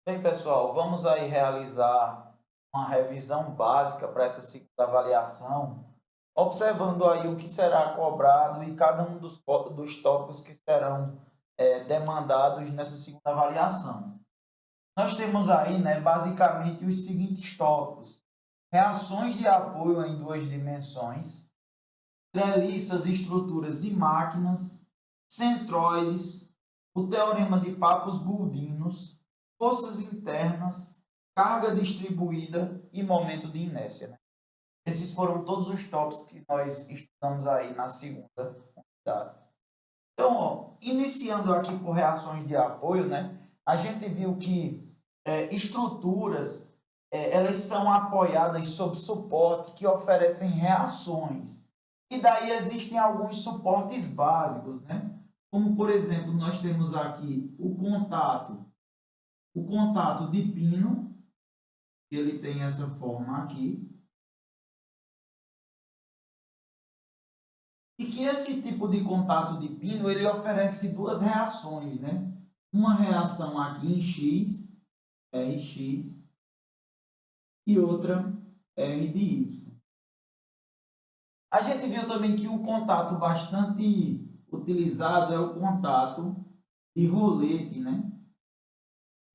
Bem, pessoal, vamos aí realizar uma revisão básica para essa segunda avaliação, observando aí o que será cobrado e cada um dos tópicos que serão demandados nessa segunda avaliação. Nós temos aí, né, basicamente os seguintes tópicos: reações de apoio em duas dimensões, treliças, estruturas e máquinas, centroides, o teorema de Papos-Gouldinos, forças internas, carga distribuída e momento de inércia, né? Esses foram todos os tópicos que nós estudamos aí na segunda unidade. Então, ó, iniciando aqui por reações de apoio, né? A gente viu que estruturas elas são apoiadas sob suporte que oferecem reações. E daí existem alguns suportes básicos, né? Como, por exemplo, nós temos aqui o contato de pino, que ele tem essa forma aqui, e que esse tipo de contato de pino, ele oferece duas reações, né? Uma reação aqui em X, Rx, e outra R de Y. A gente viu também que o contato bastante utilizado é o contato de rolete, né?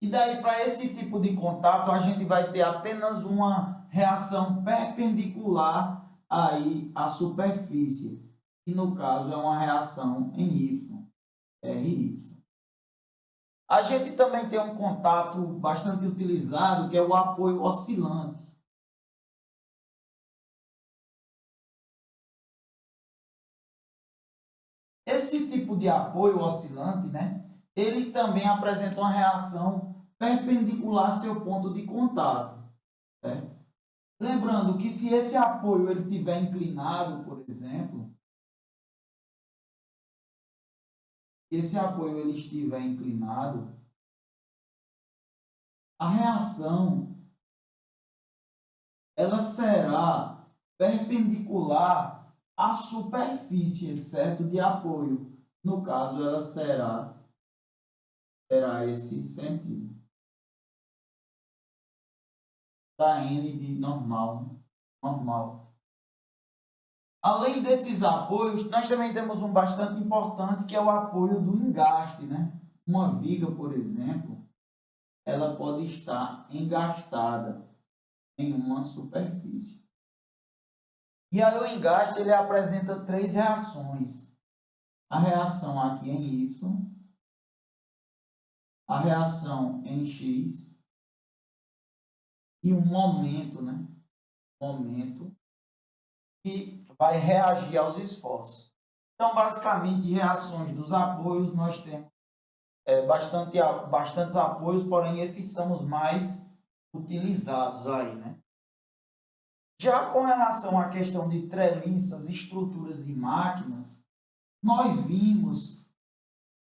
E daí, para esse tipo de contato, a gente vai ter apenas uma reação perpendicular aí à superfície, que no caso é uma reação em Y, RY. A gente também tem um contato bastante utilizado, que é o apoio oscilante. Esse tipo de apoio oscilante, né, ele também apresenta uma reação perpendicular ao seu ponto de contato, certo? Lembrando que se esse apoio ele estiver inclinado, por exemplo, se esse apoio ele estiver inclinado, a reação ela será perpendicular à superfície, certo, de apoio. No caso, ela terá esse sentido. Da N de normal, normal. Além desses apoios, nós também temos um bastante importante, que é o apoio do engaste, né? Uma viga, por exemplo, ela pode estar engastada em uma superfície. E aí o engaste ele apresenta três reações. A reação aqui em Y, a reação em X e um momento, né? Momento que vai reagir aos esforços. Então, basicamente, reações dos apoios, nós temos bastantes apoios, porém esses são os mais utilizados aí, né? Já com relação à questão de treliças, estruturas e máquinas, nós vimos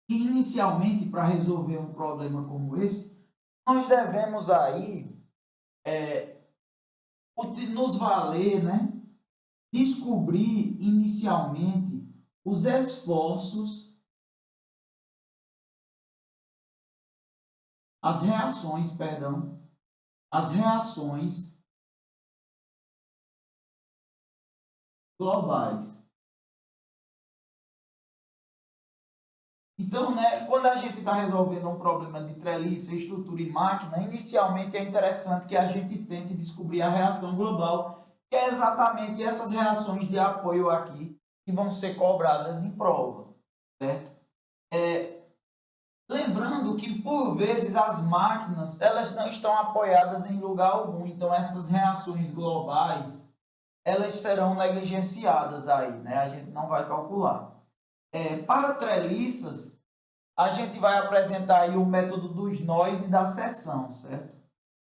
que inicialmente para resolver um problema como esse, nós devemos aí nos valer, né? Descobrir inicialmente os esforços, as reações globais. Então, né, quando a gente está resolvendo um problema de treliça, estrutura e máquina, inicialmente é interessante que a gente tente descobrir a reação global, que é exatamente essas reações de apoio aqui que vão ser cobradas em prova, certo? Lembrando que, por vezes, as máquinas elas não estão apoiadas em lugar algum, então essas reações globais elas serão negligenciadas aí, né? A gente não vai calcular. Para treliças, a gente vai apresentar aí o método dos nós e da seção, certo?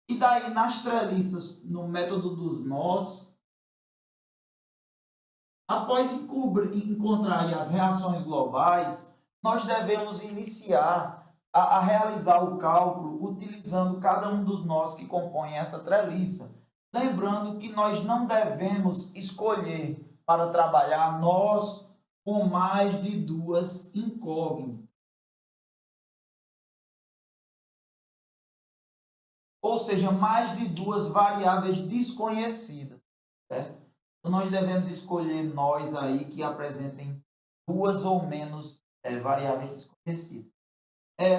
E daí, nas treliças, no método dos nós, após encontrar as reações globais, nós devemos iniciar a realizar o cálculo utilizando cada um dos nós que compõem essa treliça. Lembrando que nós não devemos escolher para trabalhar nós com mais de duas incógnitas. ou seja, mais de duas variáveis desconhecidas, certo? Então, nós devemos escolher nós aí que apresentem duas ou menos variáveis desconhecidas.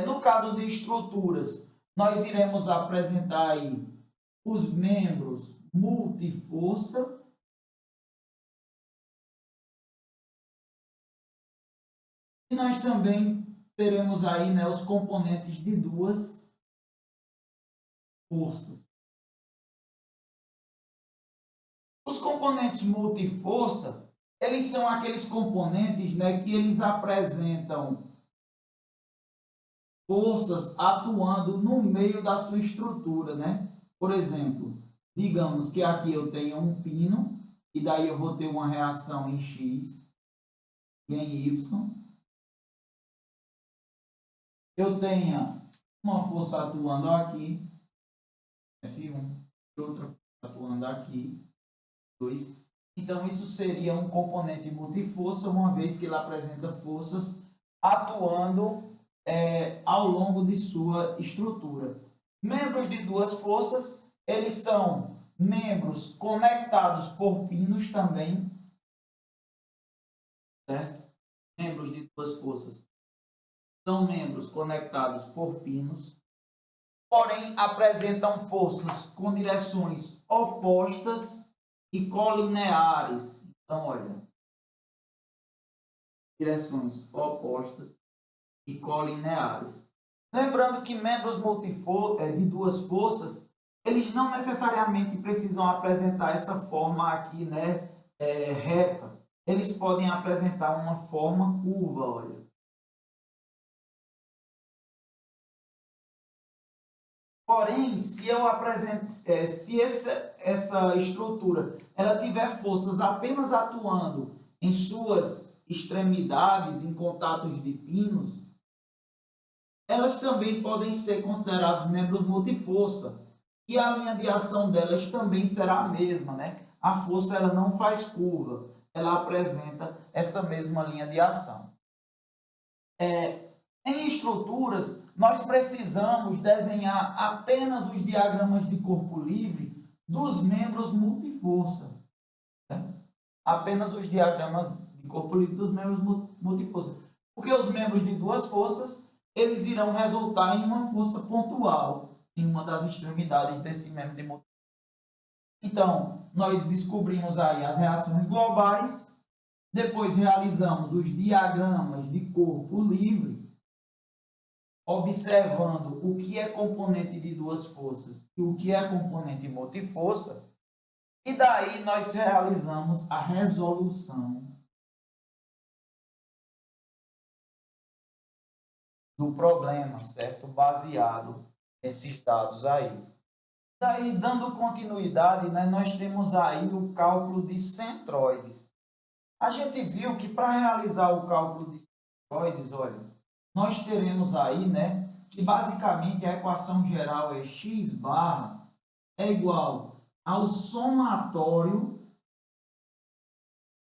No caso de estruturas, nós iremos apresentar aí os membros multiforça e nós também teremos aí, né, os componentes de duas forças. Os componentes multiforça, eles são aqueles componentes, né, que eles apresentam forças atuando no meio da sua estrutura, né? Por exemplo, digamos que aqui eu tenho um pino e daí eu vou ter uma reação em X e em Y. Eu tenha uma força atuando aqui, F1, e outra força atuando aqui, 2. Então, isso seria um componente multiforça, uma vez que ele apresenta forças atuando ao longo de sua estrutura. Membros de duas forças, eles são membros conectados por pinos também, certo? Membros de duas forças são membros conectados por pinos, porém apresentam forças com direções opostas e colineares. Então, olha, direções opostas e colineares. Lembrando que membros de duas forças, eles não necessariamente precisam apresentar essa forma aqui, né, reta. Eles podem apresentar uma forma curva, olha. Porém, se eu apresento, se essa estrutura ela tiver forças apenas atuando em suas extremidades, em contatos de pinos, elas também podem ser consideradas membros multiforça. E a linha de ação delas também será a mesma, né? A força ela não faz curva, ela apresenta essa mesma linha de ação. Em estruturas, nós precisamos desenhar apenas os diagramas de corpo livre dos membros multiforça. Certo? Apenas os diagramas de corpo livre dos membros multiforça. Porque os membros de duas forças, eles irão resultar em uma força pontual em uma das extremidades desse membro de multiforça. Então, nós descobrimos aí as reações globais, depois realizamos os diagramas de corpo livre, observando o que é componente de duas forças e o que é componente multiforça, e daí nós realizamos a resolução do problema, certo? Baseado nesses dados aí. Daí, dando continuidade, né, nós temos aí o cálculo de centroides. A gente viu que para realizar o cálculo de centroides, olha, nós teremos aí, né, que basicamente a equação geral é x barra é igual ao somatório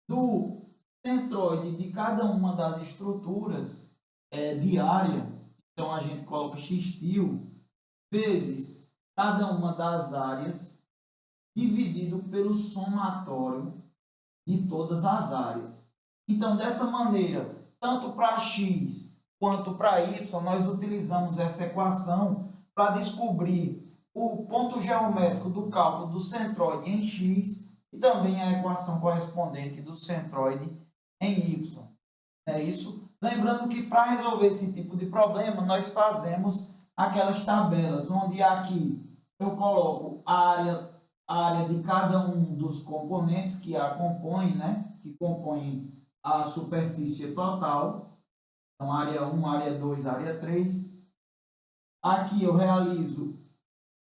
do centroide de cada uma das estruturas de área. Então, a gente coloca x til vezes cada uma das áreas dividido pelo somatório de todas as áreas. Então, dessa maneira, tanto para x quanto para y, nós utilizamos essa equação para descobrir o ponto geométrico do cálculo do centroide em x e também a equação correspondente do centroide em y. É isso? Lembrando que para resolver esse tipo de problema, nós fazemos aquelas tabelas, onde aqui eu coloco a área de cada um dos componentes que a compõem, né? Que compõem a superfície total. Então, área 1, área 2, área 3. Aqui eu realizo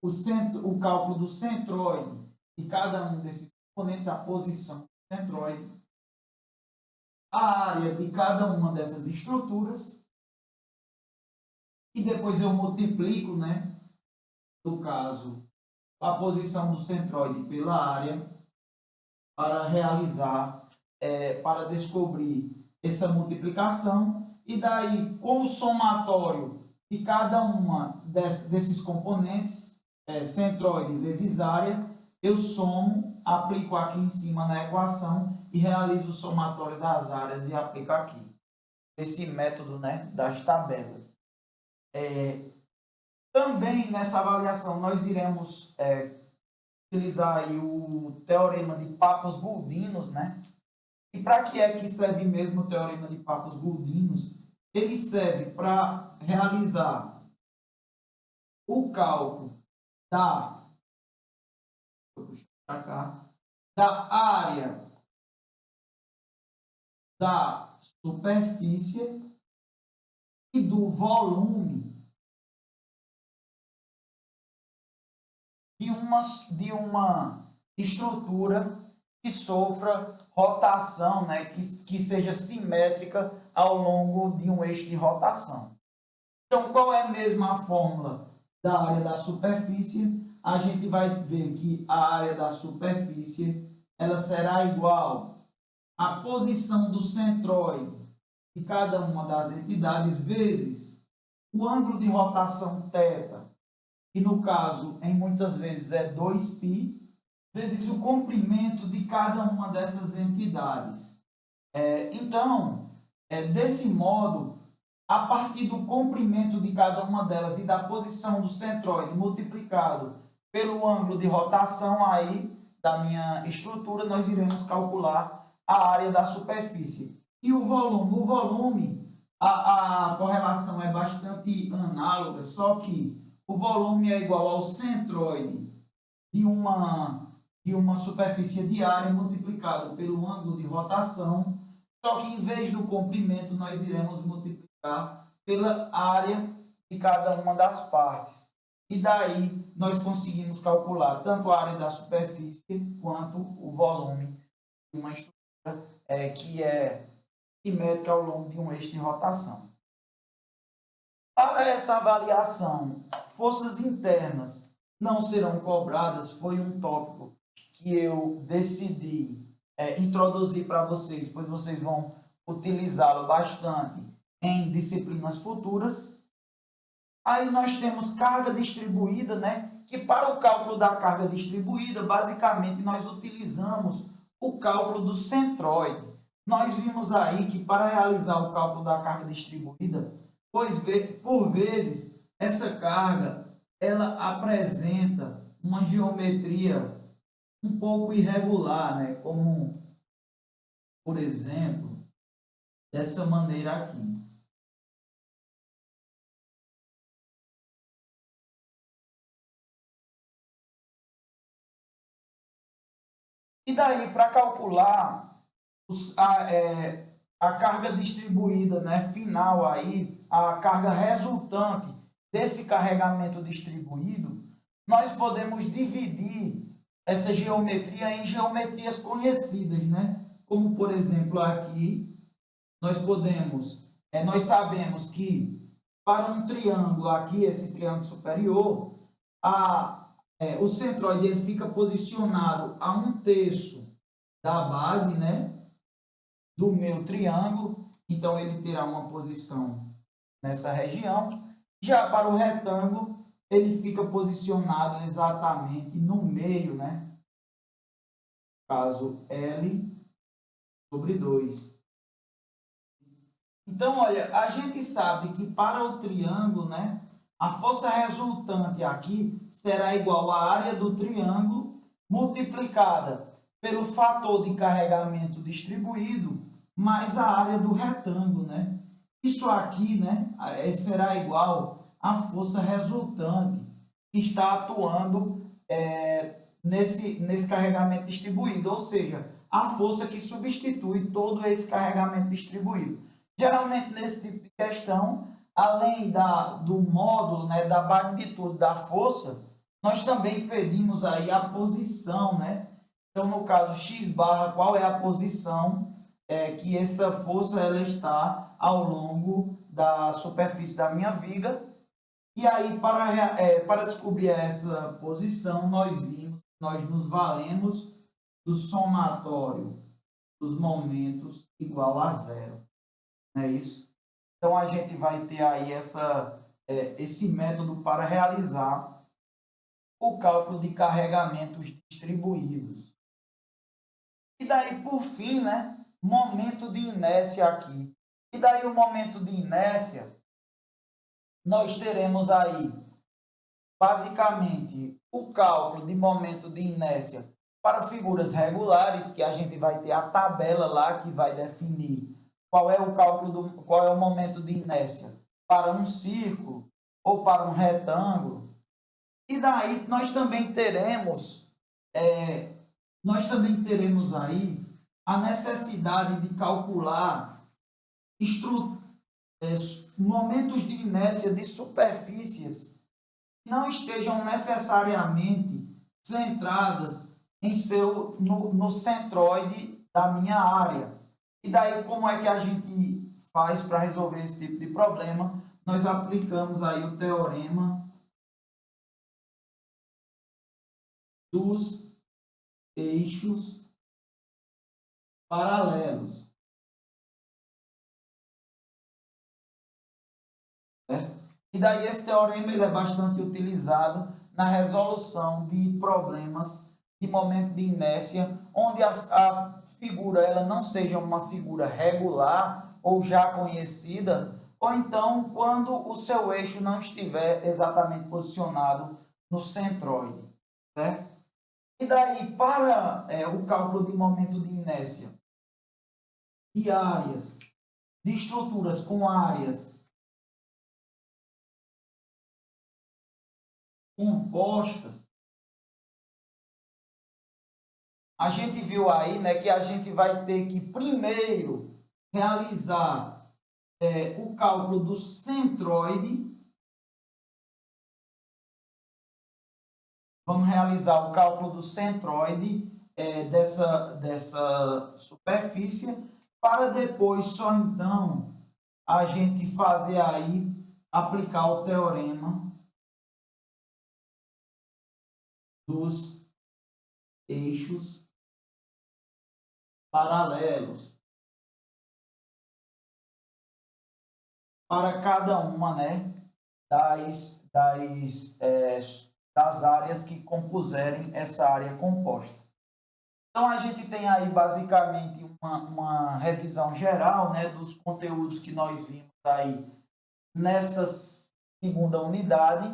o cálculo do centroide de cada um desses componentes, a posição do centroide, a área de cada uma dessas estruturas, e depois eu multiplico, né, no caso, a posição do centroide pela área, para realizar, para descobrir essa multiplicação, e daí, com o somatório de cada uma desses componentes, centroide vezes área, eu somo, aplico aqui em cima na equação e realizo o somatório das áreas e aplico aqui. Esse método, né, das tabelas. Também nessa avaliação nós iremos utilizar aí o teorema de Papos-Gouldinos, né? E para que é que serve mesmo o teorema de Papos-Gouldinos? Ele serve para realizar o cálculo da, da área da superfície e do volume de uma estrutura que sofra rotação, né, que seja simétrica ao longo de um eixo de rotação. Então, qual é mesmo a fórmula da área da superfície? A gente vai ver que a área da superfície ela será igual à posição do centroide de cada uma das entidades vezes o ângulo de rotação θ, que no caso, em muitas vezes, é 2π, vezes o comprimento de cada uma dessas entidades. Então, desse modo, a partir do comprimento de cada uma delas e da posição do centroide multiplicado pelo ângulo de rotação aí da minha estrutura, nós iremos calcular a área da superfície. E o volume, a correlação é bastante análoga, só que o volume é igual ao centroide de uma superfície de área multiplicado pelo ângulo de rotação, só que em vez do comprimento nós iremos multiplicar pela área de cada uma das partes. E daí nós conseguimos calcular tanto a área da superfície quanto o volume de uma estrutura que é simétrica ao longo de um eixo de rotação. Para essa avaliação, forças internas não serão cobradas, foi um tópico que eu decidi introduzir para vocês, pois vocês vão utilizá-lo bastante em disciplinas futuras. Aí nós temos carga distribuída, né? Que para o cálculo da carga distribuída, basicamente nós utilizamos o cálculo do centroide. Nós vimos aí que para realizar o cálculo da carga distribuída, por vezes essa carga ela apresenta uma geometria um pouco irregular, né? Como, por exemplo, dessa maneira aqui. E daí, para calcular a carga distribuída, né, final aí, a carga resultante desse carregamento distribuído, nós podemos dividir essa geometria em geometrias conhecidas, né? Como, por exemplo, aqui, nós sabemos que para um triângulo aqui, esse triângulo superior, o centroide ele fica posicionado a 1/3 da base, né, do meu triângulo, então ele terá uma posição nessa região. Já para o retângulo, ele fica posicionado exatamente no meio, né? Caso L/2. Então, olha, a gente sabe que para o triângulo, né, a força resultante aqui será igual à área do triângulo multiplicada pelo fator de carregamento distribuído mais a área do retângulo, né? Isso aqui, né, será igual à força resultante que está atuando nesse carregamento distribuído, ou seja, a força que substitui todo esse carregamento distribuído. Geralmente, nesse tipo de questão, além do módulo, né, da magnitude da força, nós também pedimos aí a posição, né? Então, no caso, x barra, qual é a posição que essa força ela está ao longo da superfície da minha viga. E aí, para descobrir essa posição, nós nos valemos do somatório dos momentos igual a zero. Não é isso? Então, a gente vai ter aí esse método para realizar o cálculo de carregamentos distribuídos. E daí, por fim, né, momento de inércia aqui. E daí o momento de inércia, nós teremos aí, basicamente, o cálculo de momento de inércia para figuras regulares, que a gente vai ter a tabela lá que vai definir qual é o cálculo qual é o momento de inércia para um círculo ou para um retângulo. E daí nós também teremos aí a necessidade de calcular momentos de inércia de superfícies que não estejam necessariamente centradas no centroide da minha área. E daí, como é que a gente faz para resolver esse tipo de problema? Nós aplicamos aí o teorema dos eixos paralelos, certo? E daí esse teorema ele é bastante utilizado na resolução de problemas de momento de inércia, onde a figura ela não seja uma figura regular ou já conhecida, ou então quando o seu eixo não estiver exatamente posicionado no centroide, certo? E daí, para o cálculo de momento de inércia de áreas, de estruturas com áreas compostas, a gente viu aí, né, que a gente vai ter que primeiro realizar o cálculo do centroide. Vamos realizar o cálculo do centroide dessa superfície, para depois só então a gente fazer aí, aplicar o teorema dos eixos paralelos para cada uma, né, das áreas que compuserem essa área composta. Então, a gente tem aí basicamente uma revisão geral, né, dos conteúdos que nós vimos aí nessa segunda unidade.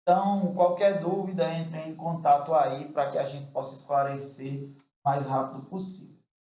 Então, qualquer dúvida, entre em contato aí para que a gente possa esclarecer o mais rápido possível.